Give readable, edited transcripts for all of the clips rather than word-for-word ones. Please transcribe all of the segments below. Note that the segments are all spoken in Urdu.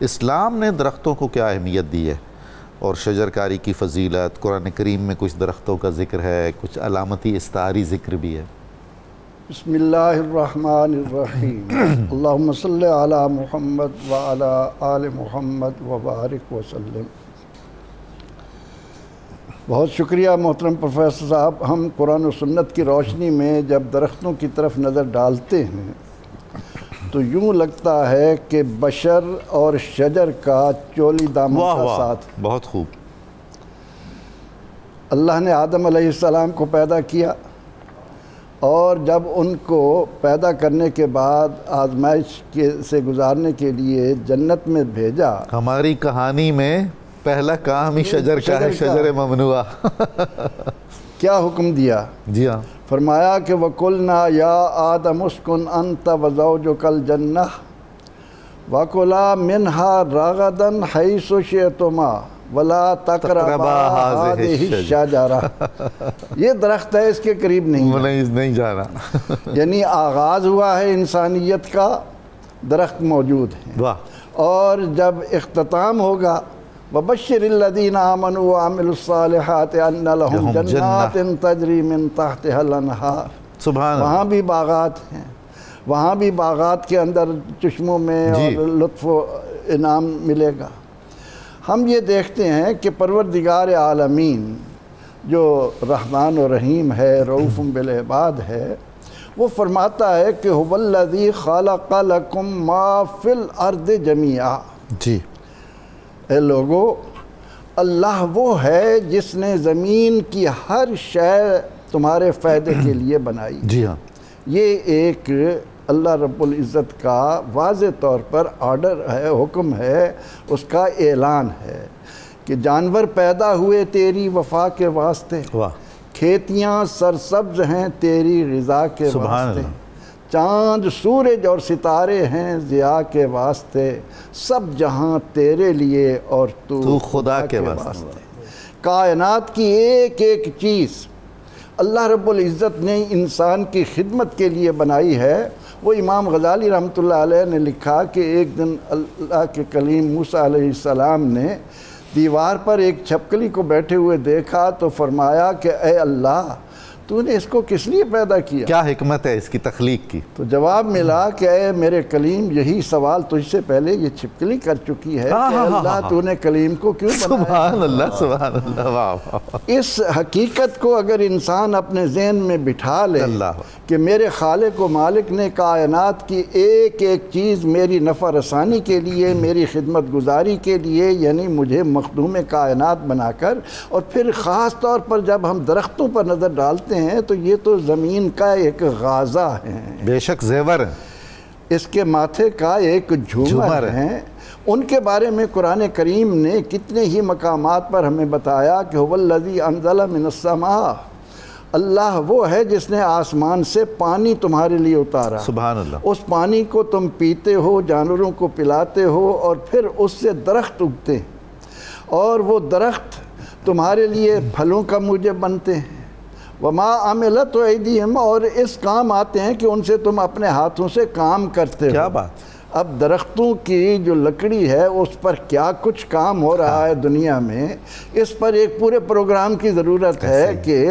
اسلام نے درختوں کو کیا اہمیت دی ہے اور شجرکاری کی فضیلت؟ قرآن کریم میں کچھ درختوں کا ذکر ہے، کچھ علامتی استعاری ذکر بھی ہے۔ بسم اللہ الرحمن الرحیم، اللہم صلی علی محمد وعلی آل محمد وبارک وسلم۔ بہت شکریہ محترم پروفیسر صاحب۔ ہم قرآن و سنت کی روشنی میں جب درختوں کی طرف نظر ڈالتے ہیں تو یوں لگتا ہے کہ بشر اور شجر کا چولی دامن کا ساتھ۔ بہت خوب۔ اللہ نے آدم علیہ السلام کو پیدا کیا اور جب ان کو پیدا کرنے کے بعد آزمائش سے گزارنے کے لیے جنت میں بھیجا۔ ہماری کہانی میں پہلا کام ہی شجر کا ہے، شجر ممنوعہ۔ کیا حکم دیا؟ جی ہاں، فرمایا کہ وَقُلْنَا يَا آدَمُ اسْكُنْ أَنْتَ وَزَوْجُكَ الْجَنَّةَ وَكُلَا مِنْهَا رَغَدًا حَيْثُ شِئْتُمَا وَلَا تَقْرَبَا هَٰذِهِ الشَّجَرَةَ۔ یہ درخت ہے، اس کے قریب نہیں جانا۔ یعنی آغاز ہوا ہے انسانیت کا، درخت موجود ہے، اور جب اختتام ہوگا وَبَشِّرِ الَّذِينَ آمَنُوا وَعَمِلُوا الصَّالِحَاتِ أَنَّ لَهُمْ جَنَّاتٍ تَجْرِي مِن تَحْتِهَا الْأَنْهَارُ۔ سبحان اللہ۔ وہاں بھی باغات ہیں، وہاں بھی باغات کے اندر چشموں میں اور لطف و انعام ملے گا۔ ہم یہ دیکھتے ہیں کہ پروردگار عالمین جو رحمان و رحیم ہے، رؤوف بالعباد ہے، وہ فرماتا ہے کہ هُوَ الَّذِي خَلَقَ لَكُم مَّا فِي الْأَرْضِ جَمِيعًا۔ جی اے لوگو، اللہ وہ ہے جس نے زمین کی ہر شے تمہارے فائدے کے لیے بنائی۔ جی ہاں، یہ ایک اللہ رب العزت کا واضح طور پر آرڈر ہے، حکم ہے، اس کا اعلان ہے کہ جانور پیدا ہوئے تیری وفا کے واسطے، کھیتیاں سرسبز ہیں تیری غذا کے واسطے، چاند سورج اور ستارے ہیں ضیاء کے واسطے، سب جہاں تیرے لیے اور تو خدا کے واسطے۔ کائنات کی ایک ایک چیز اللہ رب العزت نے انسان کی خدمت کے لیے بنائی ہے۔ وہ امام غزالی رحمۃ اللہ علیہ نے لکھا کہ ایک دن اللہ کے کلیم موسیٰ علیہ السلام نے دیوار پر ایک چھپکلی کو بیٹھے ہوئے دیکھا تو فرمایا کہ اے اللہ، تو نے اس کو کس لیے پیدا کیا؟ کیا حکمت ہے اس کی تخلیق کی؟ تو جواب ملا کہ اے میرے کلیم، یہی سوال تجھ سے پہلے یہ چھپکلی کر چکی ہے کہ اللہ تو نے کلیم کو کیوں بنایا؟ سبحان اللہ، سبحان اللہ، واہ۔ اس حقیقت کو اگر انسان اپنے ذہن میں بٹھا لے کہ میرے خالق و مالک نے کائنات کی ایک ایک چیز میری نفع رسانی کے لیے، میری خدمت گزاری کے لیے، یعنی مجھے مخدوم کائنات بنا کر، اور پھر خاص طور پر جب ہم درختوں پر نظر ڈالتے ہیں تو یہ تو زمین کا ایک غازہ ہے، بے شک زیور ہے، اس کے ماتھے کا ایک جھومر ہے۔ ان کے بارے میں قرآن کریم نے کتنے ہی مقامات پر ہمیں بتایا کہ هُوَ الَّذِي أَنزَلَ مِنَ السَّمَاءِ، اللہ وہ ہے جس نے آسمان سے پانی تمہارے لیے اتارا۔ سبحان اللہ۔ اس پانی کو تم پیتے ہو، جانوروں کو پلاتے ہو، اور پھر اس سے درخت اگتے ہیں، اور وہ درخت تمہارے لیے پھلوں کا موجب بنتے ہیں۔ وَمَا عَمِلَتْ أَيْدِيهِمْ، اور اس کام آتے ہیں کہ ان سے تم اپنے ہاتھوں سے کام کرتے ہو۔ کیا بات! اب درختوں کی جو لکڑی ہے اس پر کیا کچھ کام ہو رہا ہے دنیا میں، اس پر ایک پورے پروگرام کی ضرورت ہے کہ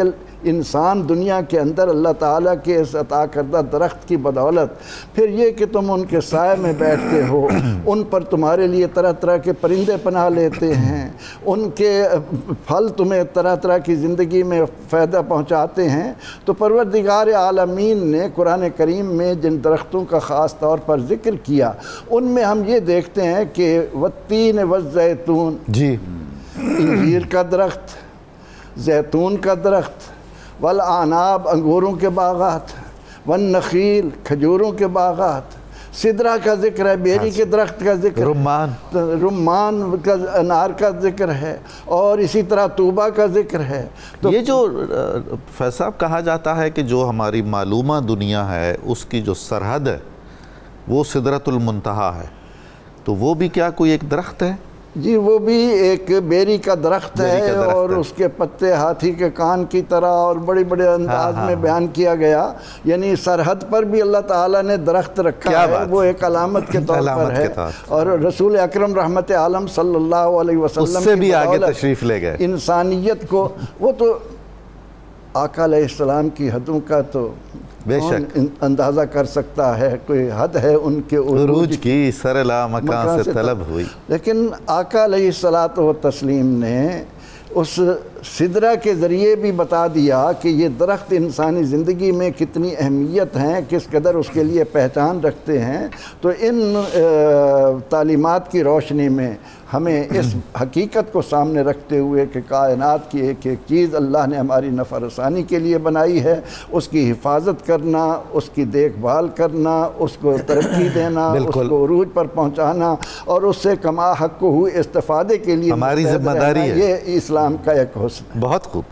انسان دنیا کے اندر اللہ تعالیٰ کے اس عطا کردہ درخت کی بدولت، پھر یہ کہ تم ان کے سائے میں بیٹھتے ہو، ان پر تمہارے لیے طرح طرح کے پرندے پناہ لیتے ہیں، ان کے پھل تمہیں طرح طرح کی زندگی میں فائدہ پہنچاتے ہیں۔ تو پروردگار عالمین نے قرآن کریم میں جن درختوں کا خاص طور پر ذکر کیا، ان میں ہم یہ دیکھتے ہیں کہ والتین والزیتون، جی، انجیر کا درخت، زیتون کا درخت، والاعناب، انگوروں کے باغات، والنخیل، کھجوروں کے باغات، سدرہ کا ذکر ہے، بیری کے درخت کا ذکر ہے، رمان کا، انار کا ذکر ہے، اور اسی طرح طوبہ کا ذکر ہے۔ یہ جو فیض صاحب کہا جاتا ہے کہ جو ہماری معلومہ دنیا ہے اس کی جو سرحد ہے وہ سدرۃ المنتہا ہے، تو وہ بھی کیا کوئی ایک درخت ہے؟ جی وہ بھی ایک بیری کا درخت ہے اور اس کے پتے ہاتھی کے کان کی طرح اور بڑے بڑے انداز میں بیان کیا گیا، یعنی سرحد پر بھی اللہ تعالیٰ نے درخت رکھا ہے، وہ ایک علامت کے طور پر ہے، اور رسول اکرم رحمت عالم صلی اللہ علیہ وسلم اس سے بھی آگے تشریف لے گئے انسانیت کو، وہ تو آقا علیہ السلام کی حدوں کا تو بے شک اندازہ کر سکتا ہے، کوئی حد ہے ان کے عروج کی، سر لا مکان سے طلب ہوئی. لیکن آقا علیہ الصلاۃ والتسلیم نے اس سدرہ کے ذریعے بھی بتا دیا کہ یہ درخت انسانی زندگی میں کتنی اہمیت ہیں، کس قدر اس کے لیے پہچان رکھتے ہیں. تو ان تعلیمات کی روشنی میں ہمیں اس حقیقت کو سامنے رکھتے ہوئے کہ کائنات کی ایک ایک چیز اللہ نے ہماری نفع رسانی کے لیے بنائی ہے، اس کی حفاظت کرنا، اس کی دیکھ بھال کرنا، اس کو ترقی دینا، اس کو عروج پر پہنچانا اور اس سے کما حق کو ہوئے استفادے کے لیے ہماری ذمہ داری ہے. یہ اسلام کا ایک حسن ہے. بہت خوب.